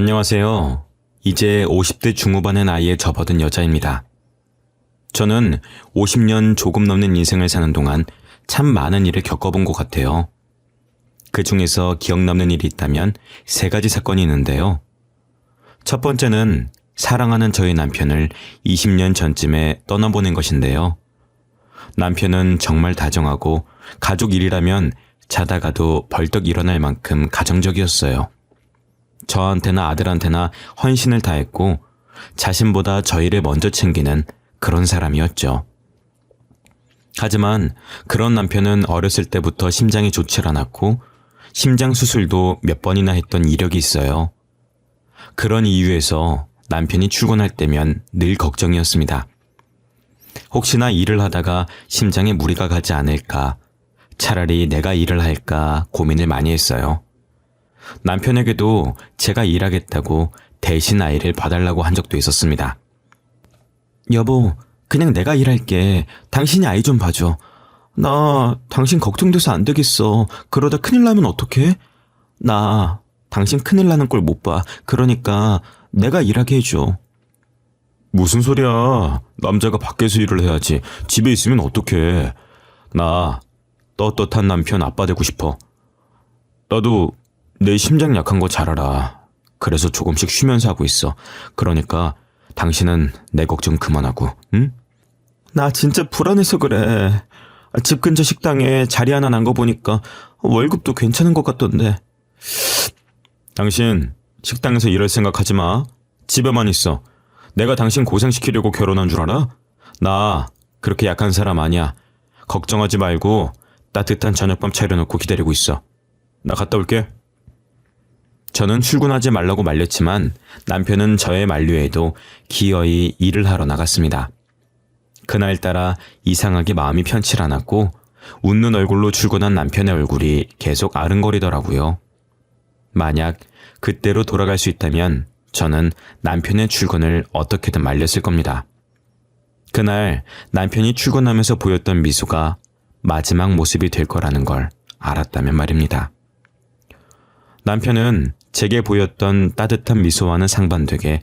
안녕하세요. 이제 50대 중후반의 나이에 접어든 여자입니다. 저는 50년 조금 넘는 인생을 사는 동안 참 많은 일을 겪어본 것 같아요. 그 중에서 기억 남는 일이 있다면 세 가지 사건이 있는데요. 첫 번째는 사랑하는 저희 남편을 20년 전쯤에 떠나보낸 것인데요. 남편은 정말 다정하고 가족 일이라면 자다가도 벌떡 일어날 만큼 가정적이었어요. 저한테나 아들한테나 헌신을 다했고 자신보다 저희를 먼저 챙기는 그런 사람이었죠. 하지만 그런 남편은 어렸을 때부터 심장이 좋질 않았고 심장 수술도 몇 번이나 했던 이력이 있어요. 그런 이유에서 남편이 출근할 때면 늘 걱정이었습니다. 혹시나 일을 하다가 심장에 무리가 가지 않을까, 차라리 내가 일을 할까 고민을 많이 했어요. 남편에게도 제가 일하겠다고 대신 아이를 봐달라고 한 적도 있었습니다. 여보, 그냥 내가 일할게. 당신이 아이 좀 봐줘. 나 당신 걱정돼서 안 되겠어. 그러다 큰일 나면 어떡해? 나 당신 큰일 나는 꼴 못 봐. 그러니까 내가 일하게 해줘. 무슨 소리야. 남자가 밖에서 일을 해야지. 집에 있으면 어떡해. 나 떳떳한 남편 아빠 되고 싶어. 나도 내 심장 약한 거 잘 알아. 그래서 조금씩 쉬면서 하고 있어. 그러니까 당신은 내 걱정 그만하고, 응? 나 진짜 불안해서 그래. 집 근처 식당에 자리 하나 난 거 보니까 월급도 괜찮은 것 같던데. 당신 식당에서 일할 생각하지 마. 집에만 있어. 내가 당신 고생시키려고 결혼한 줄 알아? 나 그렇게 약한 사람 아니야. 걱정하지 말고 따뜻한 저녁밥 차려놓고 기다리고 있어. 나 갔다 올게. 저는 출근하지 말라고 말렸지만 남편은 저의 만류에도 기어이 일을 하러 나갔습니다. 그날따라 이상하게 마음이 편치 않았고 웃는 얼굴로 출근한 남편의 얼굴이 계속 아른거리더라고요. 만약 그때로 돌아갈 수 있다면 저는 남편의 출근을 어떻게든 말렸을 겁니다. 그날 남편이 출근하면서 보였던 미소가 마지막 모습이 될 거라는 걸 알았다면 말입니다. 남편은 제게 보였던 따뜻한 미소와는 상반되게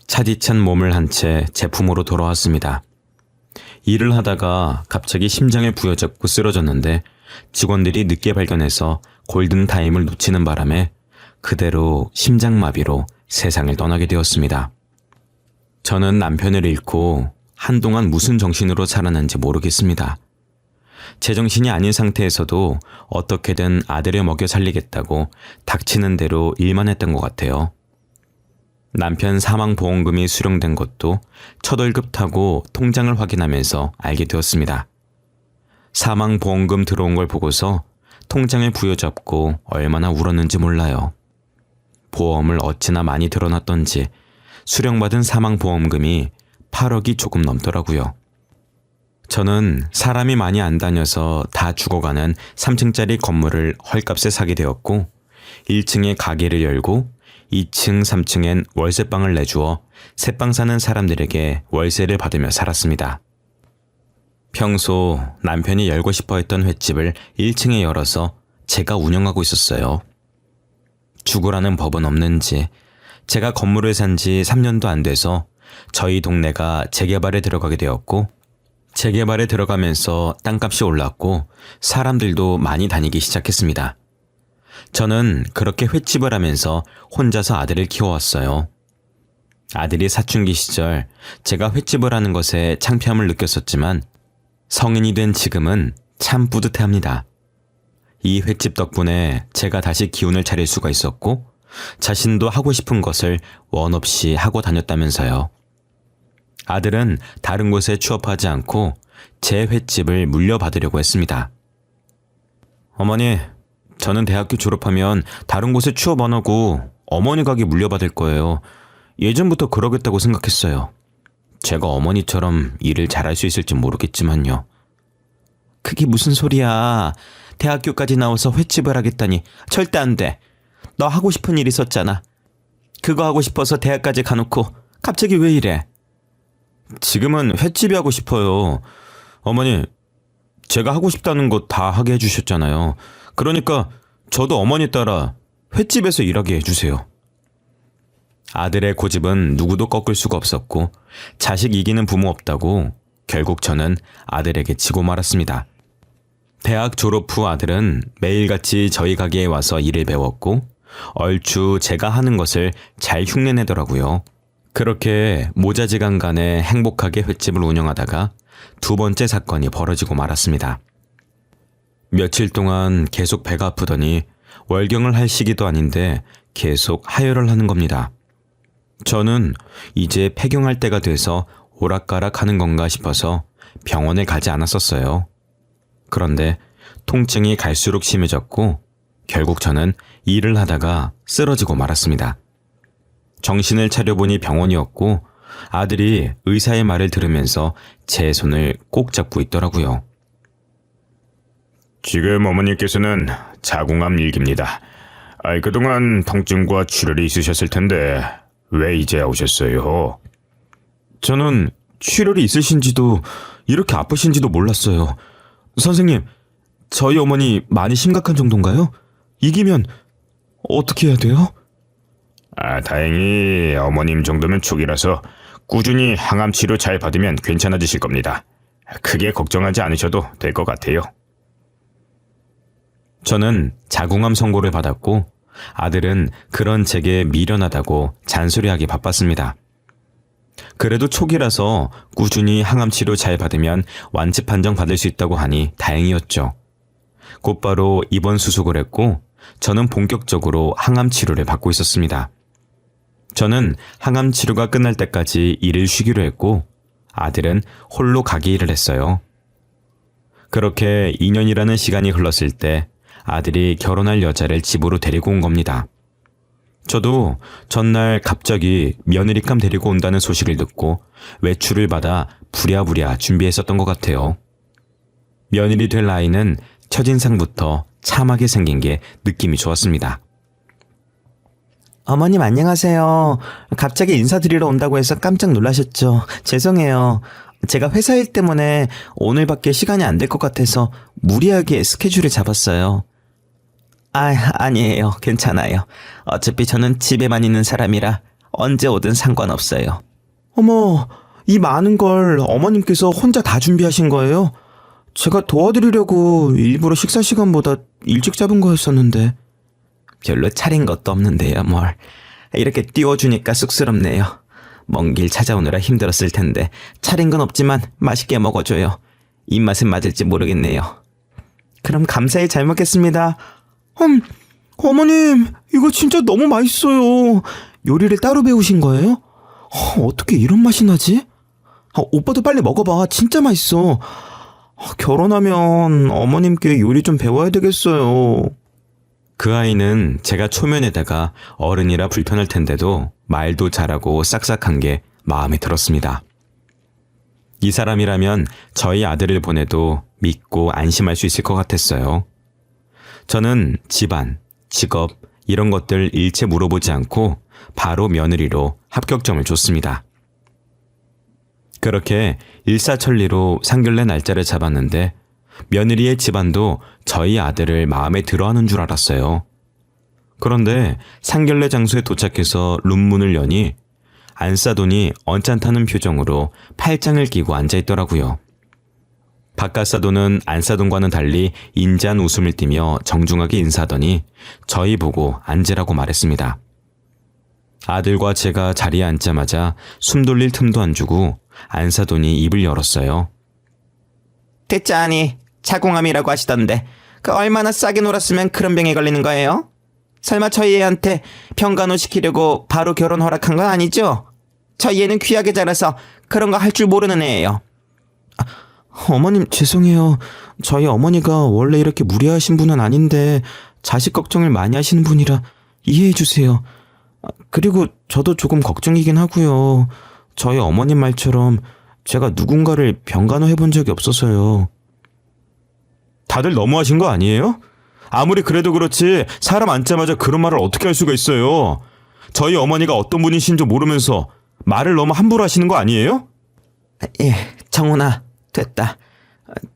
차디찬 몸을 한 채 제품으로 돌아왔습니다. 일을 하다가 갑자기 심장에 부여잡고 쓰러졌는데 직원들이 늦게 발견해서 골든타임을 놓치는 바람에 그대로 심장마비로 세상을 떠나게 되었습니다. 저는 남편을 잃고 한동안 무슨 정신으로 살았는지 모르겠습니다. 제정신이 아닌 상태에서도 어떻게든 아들을 먹여 살리겠다고 닥치는 대로 일만 했던 것 같아요. 남편 사망보험금이 수령된 것도 첫 월급 타고 통장을 확인하면서 알게 되었습니다. 사망보험금 들어온 걸 보고서 통장을 부여잡고 얼마나 울었는지 몰라요. 보험을 어찌나 많이 들어놨던지 수령받은 사망보험금이 8억이 조금 넘더라고요. 저는 사람이 많이 안 다녀서 다 죽어가는 3층짜리 건물을 헐값에 사게 되었고 1층에 가게를 열고 2층, 3층엔 월세방을 내주어 새방 사는 사람들에게 월세를 받으며 살았습니다. 평소 남편이 열고 싶어 했던 횟집을 1층에 열어서 제가 운영하고 있었어요. 죽으라는 법은 없는지 제가 건물을 산 지 3년도 안 돼서 저희 동네가 재개발에 들어가게 되었고 재개발에 들어가면서 땅값이 올랐고 사람들도 많이 다니기 시작했습니다. 저는 그렇게 횟집을 하면서 혼자서 아들을 키워왔어요. 아들이 사춘기 시절 제가 횟집을 하는 것에 창피함을 느꼈었지만 성인이 된 지금은 참 뿌듯해합니다. 이 횟집 덕분에 제가 다시 기운을 차릴 수가 있었고 자신도 하고 싶은 것을 원 없이 하고 다녔다면서요. 아들은 다른 곳에 취업하지 않고 제 횟집을 물려받으려고 했습니다. 어머니, 저는 대학교 졸업하면 다른 곳에 취업 안 하고 어머니 가게 물려받을 거예요. 예전부터 그러겠다고 생각했어요. 제가 어머니처럼 일을 잘할 수 있을지 모르겠지만요. 그게 무슨 소리야. 대학교까지 나와서 횟집을 하겠다니 절대 안 돼. 너 하고 싶은 일 있었잖아. 그거 하고 싶어서 대학까지 가놓고 갑자기 왜 이래? 지금은 횟집이 하고 싶어요. 어머니, 제가 하고 싶다는 거 다 하게 해주셨잖아요. 그러니까 저도 어머니 따라 횟집에서 일하게 해주세요. 아들의 고집은 누구도 꺾을 수가 없었고 자식 이기는 부모 없다고 결국 저는 아들에게 지고 말았습니다. 대학 졸업 후 아들은 매일같이 저희 가게에 와서 일을 배웠고 얼추 제가 하는 것을 잘 흉내내더라고요. 그렇게 모자지간간에 행복하게 횟집을 운영하다가 두 번째 사건이 벌어지고 말았습니다. 며칠 동안 계속 배가 아프더니 월경을 할 시기도 아닌데 계속 하혈을 하는 겁니다. 저는 이제 폐경할 때가 돼서 오락가락 하는 건가 싶어서 병원에 가지 않았었어요. 그런데 통증이 갈수록 심해졌고 결국 저는 일을 하다가 쓰러지고 말았습니다. 정신을 차려보니 병원이었고 아들이 의사의 말을 들으면서 제 손을 꼭 잡고 있더라고요. 지금 어머니께서는 자궁암 일기입니다. 그동안 통증과 출혈이 있으셨을 텐데 왜 이제 오셨어요? 저는 출혈이 있으신지도 이렇게 아프신지도 몰랐어요. 선생님, 저희 어머니 많이 심각한 정도인가요? 이기면 어떻게 해야 돼요? 다행히 어머님 정도면 초기라서 꾸준히 항암 치료 잘 받으면 괜찮아지실 겁니다. 크게 걱정하지 않으셔도 될 것 같아요. 저는 자궁암 선고를 받았고 아들은 그런 제게 미련하다고 잔소리하기 바빴습니다. 그래도 초기라서 꾸준히 항암 치료 잘 받으면 완치 판정 받을 수 있다고 하니 다행이었죠. 곧바로 입원 수속을 했고 저는 본격적으로 항암 치료를 받고 있었습니다. 저는 항암 치료가 끝날 때까지 일을 쉬기로 했고 아들은 홀로 가게 일을 했어요. 그렇게 2년이라는 시간이 흘렀을 때 아들이 결혼할 여자를 집으로 데리고 온 겁니다. 저도 전날 갑자기 며느리감 데리고 온다는 소식을 듣고 외출을 받아 부랴부랴 준비했었던 것 같아요. 며느리 될 아이는 첫인상부터 참하게 생긴 게 느낌이 좋았습니다. 어머님 안녕하세요. 갑자기 인사드리러 온다고 해서 깜짝 놀라셨죠? 죄송해요. 제가 회사 일 때문에 오늘밖에 시간이 안 될 것 같아서 무리하게 스케줄을 잡았어요. 아니에요. 괜찮아요. 어차피 저는 집에만 있는 사람이라 언제 오든 상관없어요. 어머, 이 많은 걸 어머님께서 혼자 다 준비하신 거예요? 제가 도와드리려고 일부러 식사 시간보다 일찍 잡은 거였었는데. 별로 차린 것도 없는데요, 뭘. 이렇게 띄워주니까 쑥스럽네요. 먼 길 찾아오느라 힘들었을 텐데 차린 건 없지만 맛있게 먹어줘요. 입맛에 맞을지 모르겠네요. 그럼 감사히 잘 먹겠습니다. 어머님, 이거 진짜 너무 맛있어요. 요리를 따로 배우신 거예요? 어떻게 이런 맛이 나지? 오빠도 빨리 먹어봐. 진짜 맛있어. 결혼하면 어머님께 요리 좀 배워야 되겠어요. 그 아이는 제가 초면에다가 어른이라 불편할 텐데도 말도 잘하고 싹싹한 게 마음에 들었습니다. 이 사람이라면 저희 아들을 보내도 믿고 안심할 수 있을 것 같았어요. 저는 집안, 직업 이런 것들 일체 물어보지 않고 바로 며느리로 합격점을 줬습니다. 그렇게 일사천리로 상견례 날짜를 잡았는데 며느리의 집안도 저희 아들을 마음에 들어하는 줄 알았어요. 그런데 상견례 장소에 도착해서 룸문을 여니 안사돈이 언짢다는 표정으로 팔짱을 끼고 앉아있더라고요. 바깥사돈은 안사돈과는 달리 인자한 웃음을 띠며 정중하게 인사하더니 저희 보고 앉으라고 말했습니다. 아들과 제가 자리에 앉자마자 숨 돌릴 틈도 안 주고 안사돈이 입을 열었어요. 됐자니 자궁암이라고 하시던데 그 얼마나 싸게 놀았으면 그런 병에 걸리는 거예요? 설마 저희 애한테 병간호 시키려고 바로 결혼 허락한 건 아니죠? 저희 애는 귀하게 자라서 그런 거 할 줄 모르는 애예요. 어머님 죄송해요. 저희 어머니가 원래 이렇게 무리하신 분은 아닌데 자식 걱정을 많이 하시는 분이라 이해해 주세요. 그리고 저도 조금 걱정이긴 하고요. 저희 어머님 말처럼 제가 누군가를 병간호 해본 적이 없어서요. 다들 너무하신 거 아니에요? 아무리 그래도 그렇지 사람 앉자마자 그런 말을 어떻게 할 수가 있어요. 저희 어머니가 어떤 분이신지 모르면서 말을 너무 함부로 하시는 거 아니에요? 예, 정훈아, 됐다.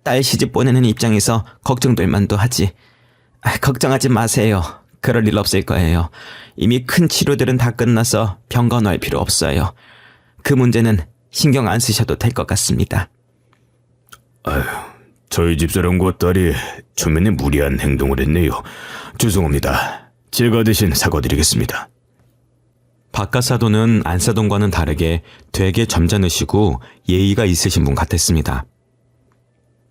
딸 시집 보내는 입장에서 걱정될 만도 하지. 걱정하지 마세요. 그럴 일 없을 거예요. 이미 큰 치료들은 다 끝나서 병 간호할 필요 없어요. 그 문제는 신경 안 쓰셔도 될 것 같습니다. 저희 집사람과 딸이 초면에 무리한 행동을 했네요. 죄송합니다. 제가 대신 사과드리겠습니다. 박가사도는 안사돈과는 다르게 되게 점잖으시고 예의가 있으신 분 같았습니다.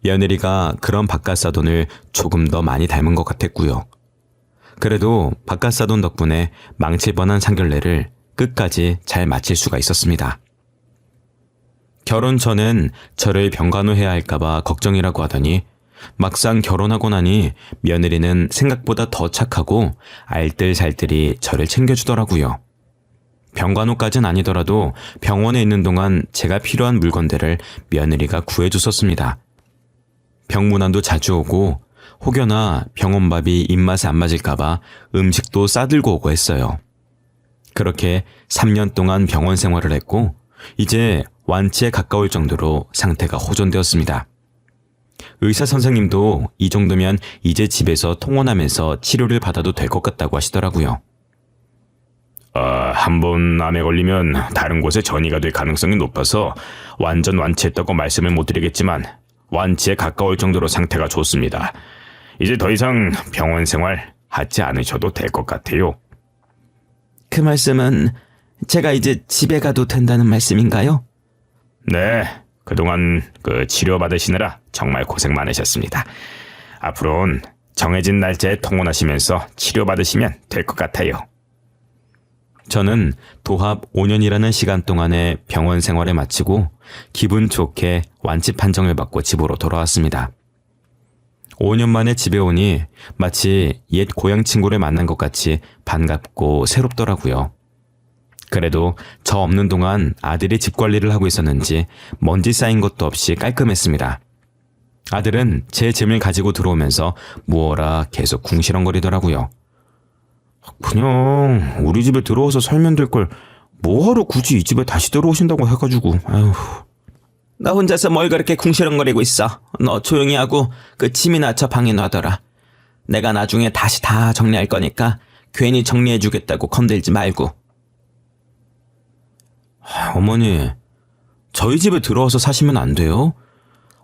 며느리가 그런 박가사돈을 조금 더 많이 닮은 것 같았고요. 그래도 박가사돈 덕분에 망칠 뻔한 상견례를 끝까지 잘 마칠 수가 있었습니다. 결혼 전엔 저를 병간호해야 할까봐 걱정이라고 하더니 막상 결혼하고 나니 며느리는 생각보다 더 착하고 알뜰살뜰히 저를 챙겨주더라고요. 병간호까진 아니더라도 병원에 있는 동안 제가 필요한 물건들을 며느리가 구해줬었습니다. 병문안도 자주 오고 혹여나 병원밥이 입맛에 안 맞을까봐 음식도 싸들고 오고 했어요. 그렇게 3년 동안 병원 생활을 했고 이제 완치에 가까울 정도로 상태가 호전되었습니다. 의사 선생님도 이 정도면 이제 집에서 통원하면서 치료를 받아도 될 것 같다고 하시더라고요. 한 번 암에 걸리면 다른 곳에 전이가 될 가능성이 높아서 완전 완치했다고 말씀을 못 드리겠지만 완치에 가까울 정도로 상태가 좋습니다. 이제 더 이상 병원 생활 하지 않으셔도 될 것 같아요. 그 말씀은 제가 이제 집에 가도 된다는 말씀인가요? 네, 그동안 치료받으시느라 정말 고생 많으셨습니다. 앞으로는 정해진 날짜에 통원하시면서 치료받으시면 될 것 같아요. 저는 도합 5년이라는 시간 동안의 병원 생활을 마치고 기분 좋게 완치 판정을 받고 집으로 돌아왔습니다. 5년 만에 집에 오니 마치 옛 고향 친구를 만난 것 같이 반갑고 새롭더라고요. 그래도 저 없는 동안 아들이 집 관리를 하고 있었는지 먼지 쌓인 것도 없이 깔끔했습니다. 아들은 제 짐을 가지고 들어오면서 무어라 계속 궁시렁거리더라고요. 그냥 우리 집에 들어와서 살면 될 걸 뭐하러 굳이 이 집에 다시 들어오신다고 해가지고. 아휴. 나 혼자서 뭘 그렇게 궁시렁거리고 있어. 너 조용히 하고 그 짐이나 저 방에 놔둬라. 내가 나중에 다시 다 정리할 거니까 괜히 정리해주겠다고 건들지 말고. 어머니, 저희 집에 들어와서 사시면 안 돼요?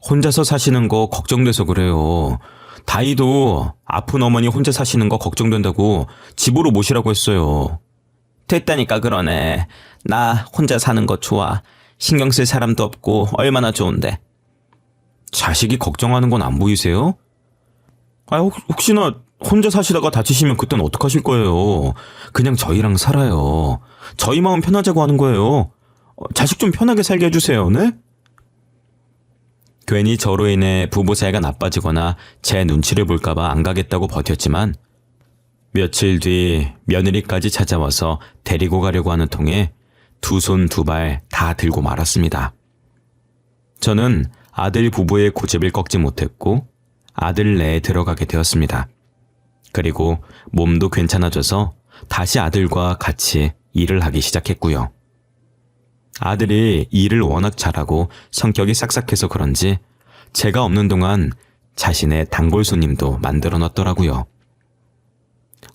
혼자서 사시는 거 걱정돼서 그래요. 다이도 아픈 어머니 혼자 사시는 거 걱정된다고 집으로 모시라고 했어요. 됐다니까 그러네. 나 혼자 사는 거 좋아. 신경 쓸 사람도 없고 얼마나 좋은데. 자식이 걱정하는 건 안 보이세요? 혹시나 혼자 사시다가 다치시면 그땐 어떡하실 거예요? 그냥 저희랑 살아요. 저희 마음 편하자고 하는 거예요. 자식 좀 편하게 살게 해주세요, 네? 괜히 저로 인해 부부 사이가 나빠지거나 제 눈치를 볼까봐 안 가겠다고 버텼지만 며칠 뒤 며느리까지 찾아와서 데리고 가려고 하는 통에 두 손 두 발 다 들고 말았습니다. 저는 아들 부부의 고집을 꺾지 못했고 아들 내에 들어가게 되었습니다. 그리고 몸도 괜찮아져서 다시 아들과 같이 일을 하기 시작했고요. 아들이 일을 워낙 잘하고 성격이 싹싹해서 그런지 제가 없는 동안 자신의 단골 손님도 만들어 놨더라고요.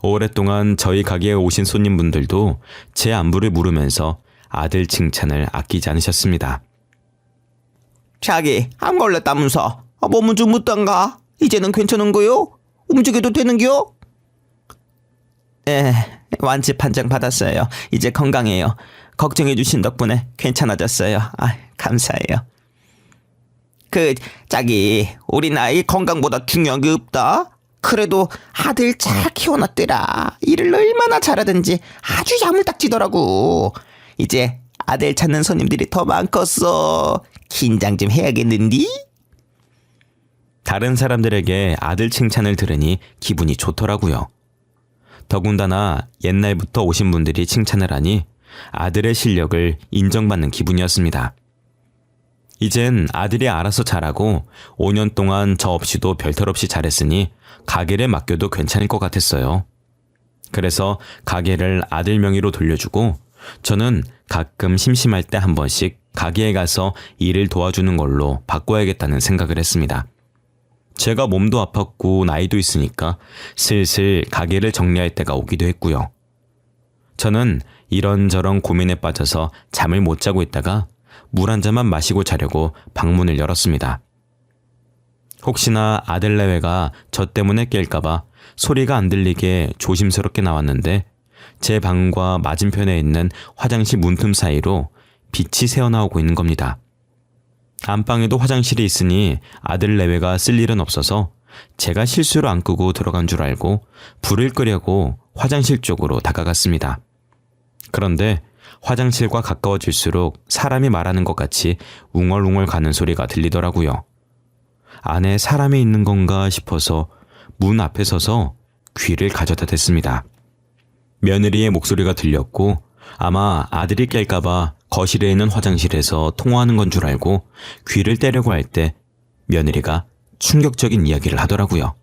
오랫동안 저희 가게에 오신 손님분들도 제 안부를 물으면서 아들 칭찬을 아끼지 않으셨습니다. 자기 안 걸렸다면서 몸은 좀 묻던가? 이제는 괜찮은 거요? 움직여도 되는겨? 네, 완치 판정 받았어요. 이제 건강해요. 걱정해 주신 덕분에 괜찮아졌어요. 감사해요. 자기 우리 나이 건강보다 중요한 게 없다. 그래도 아들 잘 키워놨더라. 일을 얼마나 잘하든지 아주 야물딱지더라고. 이제 아들 찾는 손님들이 더 많겠어. 긴장 좀 해야겠는디? 다른 사람들에게 아들 칭찬을 들으니 기분이 좋더라고요. 더군다나 옛날부터 오신 분들이 칭찬을 하니 아들의 실력을 인정받는 기분이었습니다. 이젠 아들이 알아서 잘하고 5년 동안 저 없이도 별탈 없이 잘했으니 가게를 맡겨도 괜찮을 것 같았어요. 그래서 가게를 아들 명의로 돌려주고 저는 가끔 심심할 때 한 번씩 가게에 가서 일을 도와주는 걸로 바꿔야겠다는 생각을 했습니다. 제가 몸도 아팠고 나이도 있으니까 슬슬 가게를 정리할 때가 오기도 했고요. 저는 이런저런 고민에 빠져서 잠을 못 자고 있다가 물 한 잔만 마시고 자려고 방문을 열었습니다. 혹시나 아들 내외가 저 때문에 깰까봐 소리가 안 들리게 조심스럽게 나왔는데 제 방과 맞은편에 있는 화장실 문틈 사이로 빛이 새어나오고 있는 겁니다. 안방에도 화장실이 있으니 아들 내외가 쓸 일은 없어서 제가 실수로 안 끄고 들어간 줄 알고 불을 끄려고 화장실 쪽으로 다가갔습니다. 그런데 화장실과 가까워질수록 사람이 말하는 것 같이 웅얼웅얼 가는 소리가 들리더라고요. 안에 사람이 있는 건가 싶어서 문 앞에 서서 귀를 가져다 댔습니다. 며느리의 목소리가 들렸고 아마 아들이 깰까봐 거실에 있는 화장실에서 통화하는 건 줄 알고 귀를 떼려고 할 때 며느리가 충격적인 이야기를 하더라고요.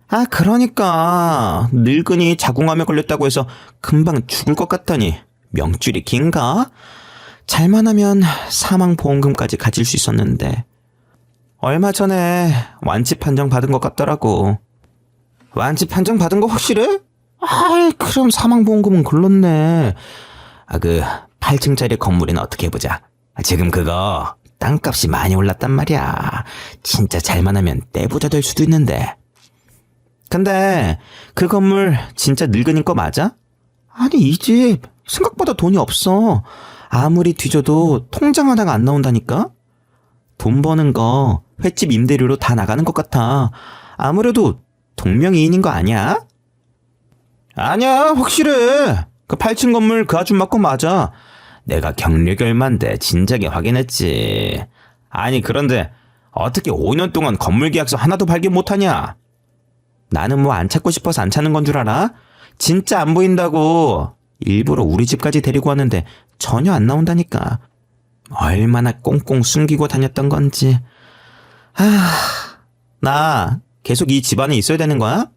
아, 그러니까 늙은이 자궁암에 걸렸다고 해서 금방 죽을 것 같다니 명줄이 긴가? 잘만 하면 사망보험금까지 가질 수 있었는데 얼마 전에 완치 판정 받은 것 같더라고. 완치 판정 받은 거 확실해? 아이, 그럼 사망보험금은 글렀네. 아, 그 8층짜리 건물이나 어떻게 해보자. 지금 그거 땅값이 많이 올랐단 말이야. 진짜 잘만 하면 떼부자 될 수도 있는데. 근데 그 건물 진짜 늙은이 거 맞아? 아니, 이 집 생각보다 돈이 없어. 아무리 뒤져도 통장 하나가 안 나온다니까? 돈 버는 거 횟집 임대료로 다 나가는 것 같아. 아무래도 동명이인인 거 아니야? 아니야, 확실해. 그 8층 건물 그 아줌마 거 맞아. 내가 경력이 얼만데 진작에 확인했지. 아니, 그런데 어떻게 5년 동안 건물 계약서 하나도 발견 못하냐? 나는 뭐 안 찾고 싶어서 안 찾는 건 줄 알아? 진짜 안 보인다고. 일부러 우리 집까지 데리고 왔는데 전혀 안 나온다니까. 얼마나 꽁꽁 숨기고 다녔던 건지. 나 계속 이 집안에 있어야 되는 거야?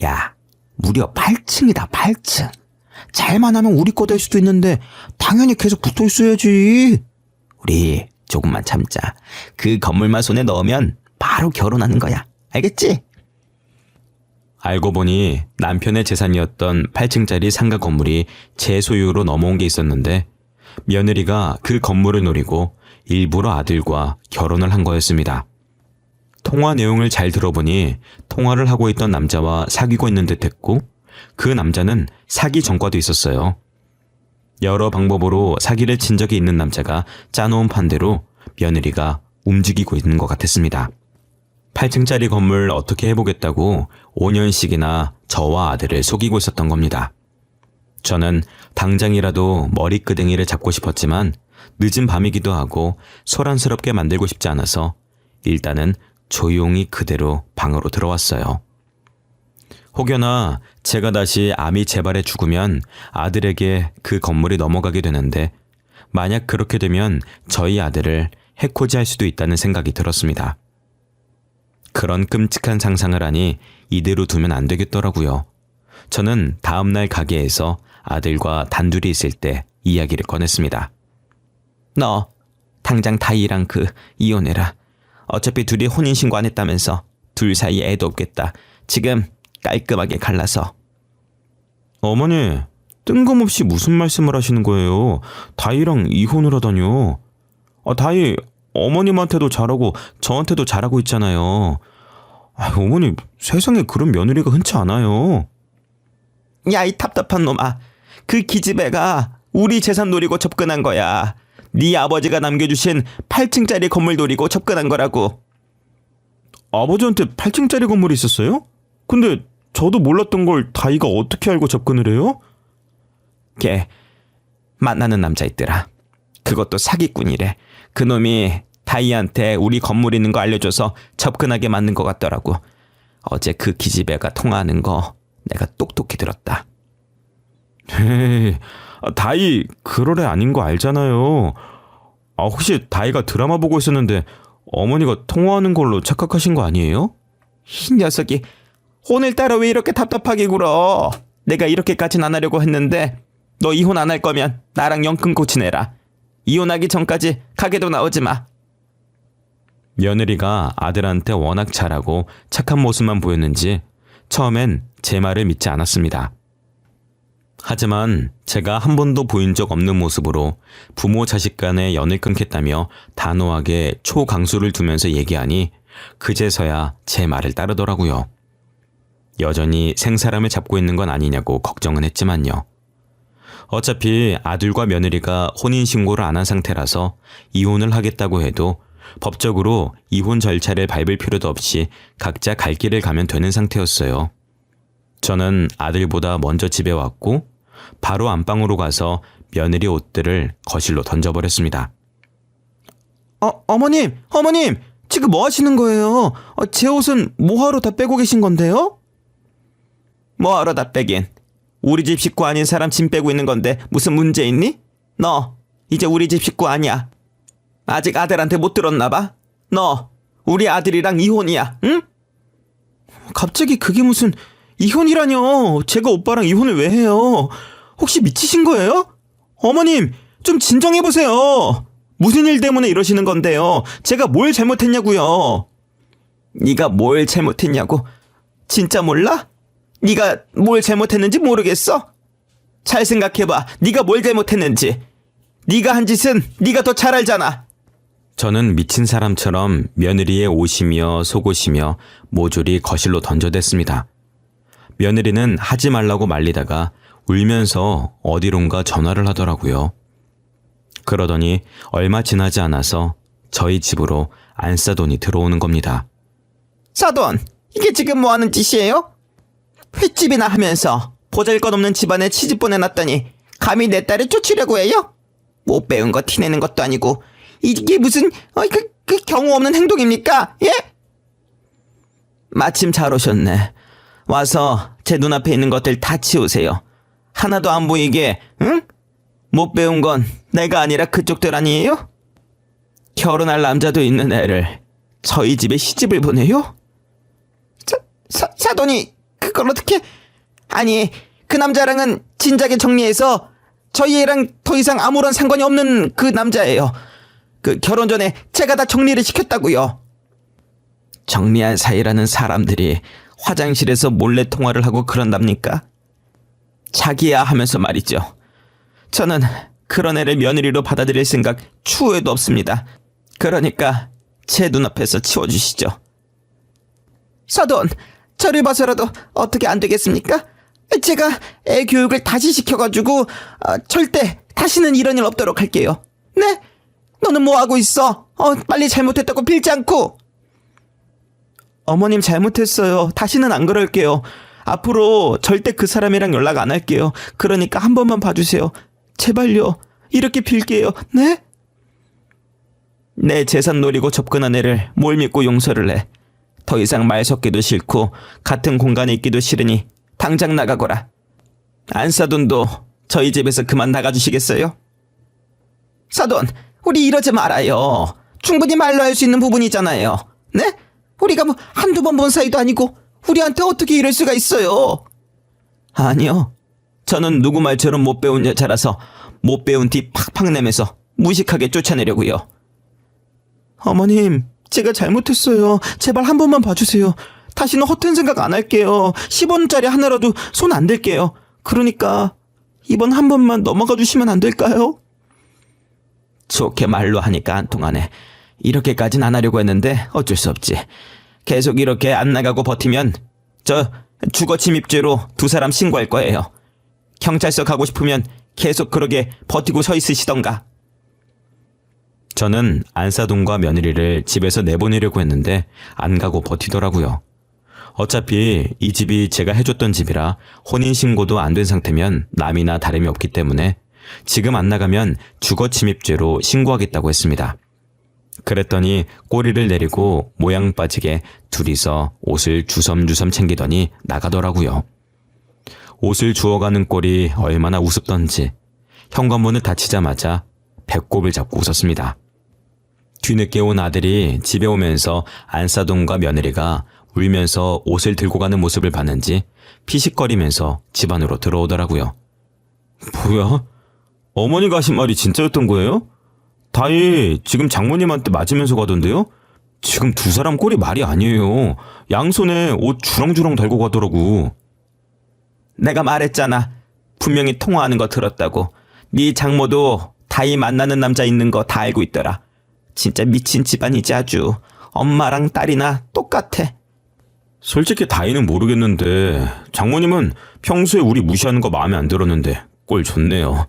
야, 무려 8층이다, 8층. 잘만 하면 우리 거 될 수도 있는데 당연히 계속 붙어 있어야지. 우리 조금만 참자. 그 건물만 손에 넣으면 바로 결혼하는 거야. 알겠지? 알고 보니 남편의 재산이었던 8층짜리 상가 건물이 제 소유로 넘어온 게 있었는데 며느리가 그 건물을 노리고 일부러 아들과 결혼을 한 거였습니다. 통화 내용을 잘 들어보니 통화를 하고 있던 남자와 사귀고 있는 듯 했고 그 남자는 사기 전과도 있었어요. 여러 방법으로 사기를 친 적이 있는 남자가 짜놓은 판대로 며느리가 움직이고 있는 것 같았습니다. 8층짜리 건물 어떻게 해보겠다고 5년씩이나 저와 아들을 속이고 있었던 겁니다. 저는 당장이라도 머리끄댕이를 잡고 싶었지만 늦은 밤이기도 하고 소란스럽게 만들고 싶지 않아서 일단은 조용히 그대로 방으로 들어왔어요. 혹여나 제가 다시 암이 재발해 죽으면 아들에게 그 건물이 넘어가게 되는데 만약 그렇게 되면 저희 아들을 해코지할 수도 있다는 생각이 들었습니다. 그런 끔찍한 상상을 하니 이대로 두면 안 되겠더라고요. 저는 다음날 가게에서 아들과 단둘이 있을 때 이야기를 꺼냈습니다. 너 당장 다이랑 이혼해라. 어차피 둘이 혼인신고 안 했다면서 둘 사이에 애도 없겠다. 지금 깔끔하게 갈라서. 어머니, 뜬금없이 무슨 말씀을 하시는 거예요? 다이랑 이혼을 하다뇨. 다이 어머님한테도 잘하고 저한테도 잘하고 있잖아요. 어머니, 세상에 그런 며느리가 흔치 않아요. 야, 이 답답한 놈아. 그 기집애가 우리 재산 노리고 접근한 거야. 네 아버지가 남겨주신 8층짜리 건물 노리고 접근한 거라고. 아버지한테 8층짜리 건물이 있었어요? 근데 저도 몰랐던 걸 다이가 어떻게 알고 접근을 해요? 걔 만나는 남자 있더라. 그것도 사기꾼이래. 그놈이 다이한테 우리 건물 있는 거 알려줘서 접근하게 만든 것 같더라고. 어제 그 기집애가 통화하는 거 내가 똑똑히 들었다. 에이, 다이 그럴 애 아닌 거 알잖아요. 혹시 다이가 드라마 보고 있었는데 어머니가 통화하는 걸로 착각하신 거 아니에요? 이 녀석이 오늘따라 왜 이렇게 답답하게 굴어. 내가 이렇게까진 안 하려고 했는데 너 이혼 안 할 거면 나랑 영 끊고 지내라. 이혼하기 전까지 가게도 나오지 마. 며느리가 아들한테 워낙 잘하고 착한 모습만 보였는지 처음엔 제 말을 믿지 않았습니다. 하지만 제가 한 번도 보인 적 없는 모습으로 부모 자식 간의 연을 끊겠다며 단호하게 초강수를 두면서 얘기하니 그제서야 제 말을 따르더라고요. 여전히 생사람을 잡고 있는 건 아니냐고 걱정은 했지만요. 어차피 아들과 며느리가 혼인신고를 안 한 상태라서 이혼을 하겠다고 해도 법적으로 이혼 절차를 밟을 필요도 없이 각자 갈 길을 가면 되는 상태였어요. 저는 아들보다 먼저 집에 왔고 바로 안방으로 가서 며느리 옷들을 거실로 던져버렸습니다. 어머님, 지금 뭐 하시는 거예요? 제 옷은 뭐하러 다 빼고 계신 건데요? 뭐하러 다 빼긴. 우리 집 식구 아닌 사람 짐 빼고 있는 건데 무슨 문제 있니? 너 이제 우리 집 식구 아니야. 아직 아들한테 못 들었나 봐? 너 우리 아들이랑 이혼이야, 응? 갑자기 그게 무슨 이혼이라뇨. 제가 오빠랑 이혼을 왜 해요? 혹시 미치신 거예요? 어머님, 좀 진정해보세요. 무슨 일 때문에 이러시는 건데요? 제가 뭘 잘못했냐고요? 네가 뭘 잘못했냐고? 진짜 몰라? 네가 뭘 잘못했는지 모르겠어? 잘 생각해봐. 네가 뭘 잘못했는지. 네가 한 짓은 네가 더 잘 알잖아. 저는 미친 사람처럼 며느리의 옷이며 속옷이며 모조리 거실로 던져댔습니다. 며느리는 하지 말라고 말리다가 울면서 어디론가 전화를 하더라고요. 그러더니 얼마 지나지 않아서 저희 집으로 안싸돈이 들어오는 겁니다. 사돈, 이게 지금 뭐 하는 짓이에요? 횟집이나 하면서 보잘것없는 집안에 시집 보내놨더니 감히 내 딸을 쫓으려고 해요? 못 배운 거 티내는 것도 아니고 이게 무슨 그 경우 없는 행동입니까? 예? 마침 잘 오셨네. 와서 제 눈앞에 있는 것들 다 치우세요. 하나도 안 보이게, 응? 못 배운 건 내가 아니라 그쪽들 아니에요? 결혼할 남자도 있는 애를 저희 집에 시집을 보내요? 사돈이 그걸 어떻게... 아니, 그 남자랑은 진작에 정리해서 저희 애랑 더 이상 아무런 상관이 없는 그 남자예요. 그 결혼 전에 제가 다 정리를 시켰다고요. 정리한 사이라는 사람들이 화장실에서 몰래 통화를 하고 그런답니까? 자기야 하면서 말이죠. 저는 그런 애를 며느리로 받아들일 생각 추후에도 없습니다. 그러니까 제 눈앞에서 치워주시죠. 사돈, 저를 봐서라도 어떻게 안 되겠습니까? 제가 애 교육을 다시 시켜가지고 절대 다시는 이런 일 없도록 할게요. 네? 너는 뭐 하고 있어? 빨리 잘못했다고 빌지 않고. 어머님 잘못했어요. 다시는 안 그럴게요. 앞으로 절대 그 사람이랑 연락 안 할게요. 그러니까 한 번만 봐주세요. 제발요. 이렇게 빌게요. 네? 내 재산 노리고 접근한 애를 뭘 믿고 용서를 해. 더 이상 말 섞기도 싫고 같은 공간에 있기도 싫으니 당장 나가거라. 안사돈도 저희 집에서 그만 나가주시겠어요? 사돈, 우리 이러지 말아요. 충분히 말로 할 수 있는 부분이잖아요. 네? 우리가 뭐 한두 번 본 사이도 아니고 우리한테 어떻게 이럴 수가 있어요? 아니요. 저는 누구 말처럼 못 배운 여자라서 못 배운 티 팍팍 내면서 무식하게 쫓아내려고요. 어머님, 제가 잘못했어요. 제발 한 번만 봐주세요. 다시는 허튼 생각 안 할게요. 10원짜리 하나라도 손 안 댈게요. 그러니까 이번 한 번만 넘어가 주시면 안 될까요? 좋게 말로 하니까 안 통하네. 이렇게까진 안 하려고 했는데 어쩔 수 없지. 계속 이렇게 안 나가고 버티면 저 주거 침입죄로 두 사람 신고할 거예요. 경찰서 가고 싶으면 계속 그러게 버티고 서 있으시던가. 저는 안사돈과 며느리를 집에서 내보내려고 했는데 안 가고 버티더라고요. 어차피 이 집이 제가 해줬던 집이라 혼인신고도 안 된 상태면 남이나 다름이 없기 때문에 지금 안 나가면 주거침입죄로 신고하겠다고 했습니다. 그랬더니 꼬리를 내리고 모양 빠지게 둘이서 옷을 주섬주섬 챙기더니 나가더라고요. 옷을 주워가는 꼴이 얼마나 우습던지 현관문을 닫히자마자 배꼽을 잡고 웃었습니다. 뒤늦게 온 아들이 집에 오면서 안사돈과 며느리가 울면서 옷을 들고 가는 모습을 봤는지 피식거리면서 집 안으로 들어오더라고요. 뭐야? 어머니가 하신 말이 진짜였던 거예요? 다이 지금 장모님한테 맞으면서 가던데요? 지금 두 사람 꼴이 말이 아니에요. 양손에 옷 주렁주렁 달고 가더라고. 내가 말했잖아. 분명히 통화하는 거 들었다고. 네 장모도 다이 만나는 남자 있는 거 다 알고 있더라. 진짜 미친 집안이지 아주. 엄마랑 딸이나 똑같아. 솔직히 다이는 모르겠는데 장모님은 평소에 우리 무시하는 거 마음에 안 들었는데 꼴 좋네요.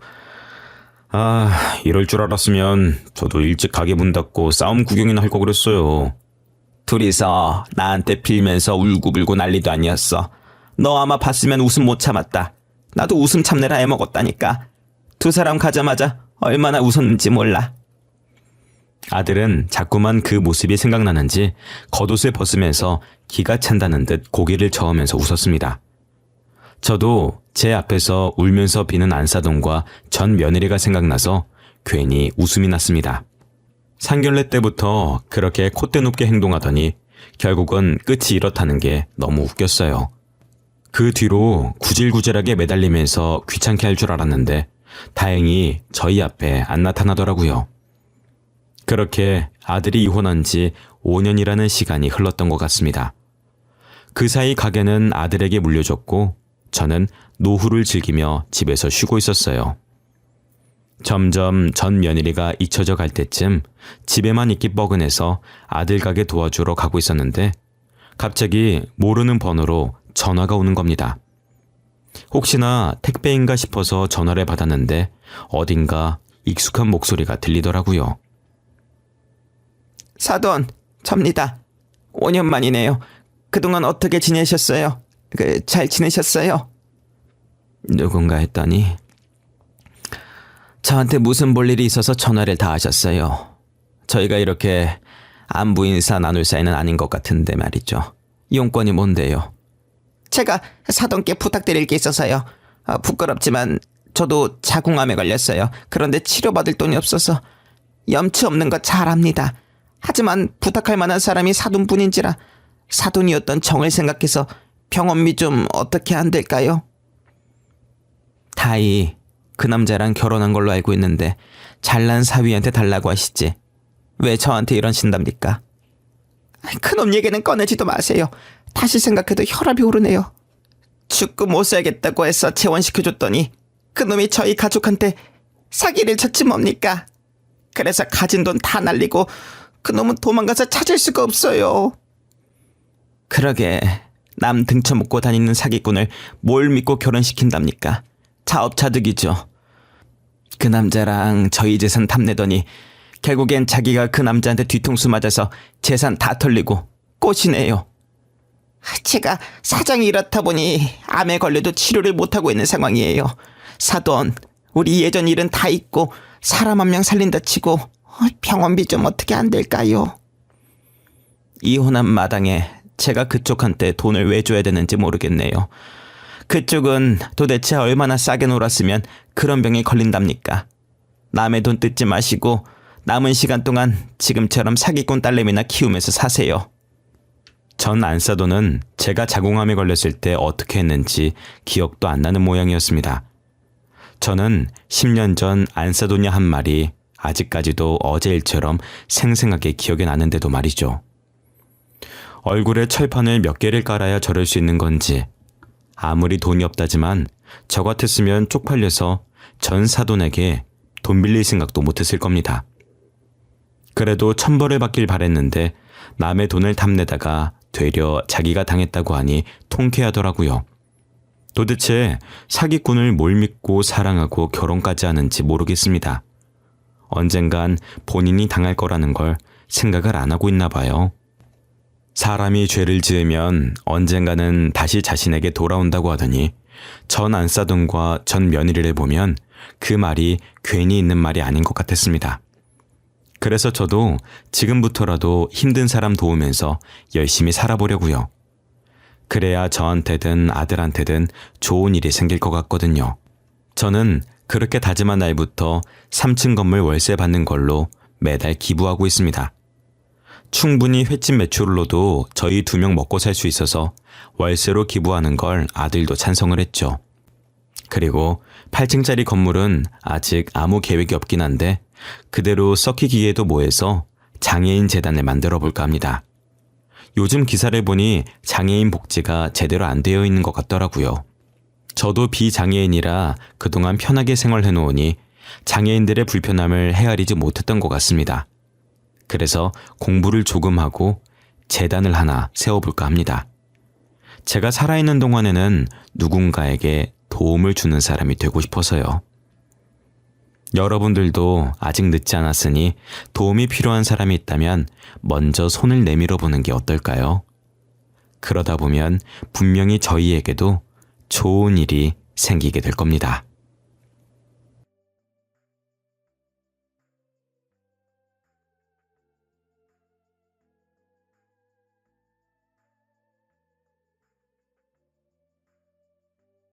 아, 이럴 줄 알았으면 저도 일찍 가게 문 닫고 싸움 구경이나 할 거 그랬어요. 둘이서 나한테 빌면서 울고불고 난리도 아니었어. 너 아마 봤으면 웃음 못 참았다. 나도 웃음 참느라 애먹었다니까. 두 사람 가자마자 얼마나 웃었는지 몰라. 아들은 자꾸만 그 모습이 생각나는지 겉옷을 벗으면서 기가 찬다는 듯 고개를 저으면서 웃었습니다. 저도 제 앞에서 울면서 비는 안사돈과 전 며느리가 생각나서 괜히 웃음이 났습니다. 상견례 때부터 그렇게 콧대 높게 행동하더니 결국은 끝이 이렇다는 게 너무 웃겼어요. 그 뒤로 구질구질하게 매달리면서 귀찮게 할 줄 알았는데 다행히 저희 앞에 안 나타나더라고요. 그렇게 아들이 이혼한 지 5년이라는 시간이 흘렀던 것 같습니다. 그 사이 가게는 아들에게 물려줬고 저는 노후를 즐기며 집에서 쉬고 있었어요. 점점 전 며느리가 잊혀져 갈 때쯤 집에만 있기 뻐근해서 아들 가게 도와주러 가고 있었는데 갑자기 모르는 번호로 전화가 오는 겁니다. 혹시나 택배인가 싶어서 전화를 받았는데 어딘가 익숙한 목소리가 들리더라고요. 사돈, 접니다. 5년 만이네요. 그동안 어떻게 지내셨어요? 잘 지내셨어요? 누군가 했더니 저한테 무슨 볼 일이 있어서 전화를 다 하셨어요. 저희가 이렇게 안부 인사 나눌 사이는 아닌 것 같은데 말이죠. 용건이 뭔데요? 제가 사돈께 부탁드릴 게 있어서요. 부끄럽지만 저도 자궁암에 걸렸어요. 그런데 치료받을 돈이 없어서. 염치 없는 거 잘 압니다. 하지만 부탁할 만한 사람이 사돈뿐인지라 사돈이었던 정을 생각해서 병원비 좀 어떻게 안 될까요? 다이 그 남자랑 결혼한 걸로 알고 있는데 잘난 사위한테 달라고 하시지. 왜 저한테 이러신답니까? 그놈 얘기는 꺼내지도 마세요. 다시 생각해도 혈압이 오르네요. 죽고 못 살겠다고 해서 재혼시켜줬더니 그놈이 저희 가족한테 사기를 쳤지 뭡니까? 그래서 가진 돈 다 날리고 그놈은 도망가서 찾을 수가 없어요. 그러게 남 등쳐먹고 다니는 사기꾼을 뭘 믿고 결혼시킨답니까? 자업자득이죠. 그 남자랑 저희 재산 탐내더니 결국엔 자기가 그 남자한테 뒤통수 맞아서 재산 다 털리고 꼬시네요. 제가 사정이 이렇다 보니 암에 걸려도 치료를 못하고 있는 상황이에요. 사돈, 우리 예전 일은 다 잊고 사람 한 명 살린다 치고 병원비 좀 어떻게 안 될까요? 이혼한 마당에 제가 그쪽한테 돈을 왜 줘야 되는지 모르겠네요. 그쪽은 도대체 얼마나 싸게 놀았으면 그런 병에 걸린답니까? 남의 돈 뜯지 마시고 남은 시간 동안 지금처럼 사기꾼 딸내미나 키우면서 사세요. 전 안사돈은 제가 자궁암에 걸렸을 때 어떻게 했는지 기억도 안 나는 모양이었습니다. 저는 10년 전 안사돈이 한 말이 아직까지도 어제 일처럼 생생하게 기억에 나는데도 말이죠. 얼굴에 철판을 몇 개를 깔아야 저럴 수 있는 건지 아무리 돈이 없다지만 저 같았으면 쪽팔려서 전 사돈에게 돈 빌릴 생각도 못했을 겁니다. 그래도 천벌을 받길 바랬는데 남의 돈을 탐내다가 되려 자기가 당했다고 하니 통쾌하더라고요. 도대체 사기꾼을 뭘 믿고 사랑하고 결혼까지 하는지 모르겠습니다. 언젠간 본인이 당할 거라는 걸 생각을 안 하고 있나 봐요. 사람이 죄를 지으면 언젠가는 다시 자신에게 돌아온다고 하더니 전 안사돈과 전 며느리를 보면 그 말이 괜히 있는 말이 아닌 것 같았습니다. 그래서 저도 지금부터라도 힘든 사람 도우면서 열심히 살아보려고요. 그래야 저한테든 아들한테든 좋은 일이 생길 것 같거든요. 저는 그렇게 다짐한 날부터 3층 건물 월세 받는 걸로 매달 기부하고 있습니다. 충분히 횟집 매출로도 저희 2명 먹고 살 수 있어서 월세로 기부하는 걸 아들도 찬성을 했죠. 그리고 8층짜리 건물은 아직 아무 계획이 없긴 한데 그대로 썩히기에도 뭐해서 장애인 재단을 만들어 볼까 합니다. 요즘 기사를 보니 장애인 복지가 제대로 안 되어 있는 것 같더라고요. 저도 비장애인이라 그동안 편하게 생활해 놓으니 장애인들의 불편함을 헤아리지 못했던 것 같습니다. 그래서 공부를 조금 하고 재단을 하나 세워볼까 합니다. 제가 살아있는 동안에는 누군가에게 도움을 주는 사람이 되고 싶어서요. 여러분들도 아직 늦지 않았으니 도움이 필요한 사람이 있다면 먼저 손을 내밀어 보는 게 어떨까요? 그러다 보면 분명히 저희에게도 좋은 일이 생기게 될 겁니다.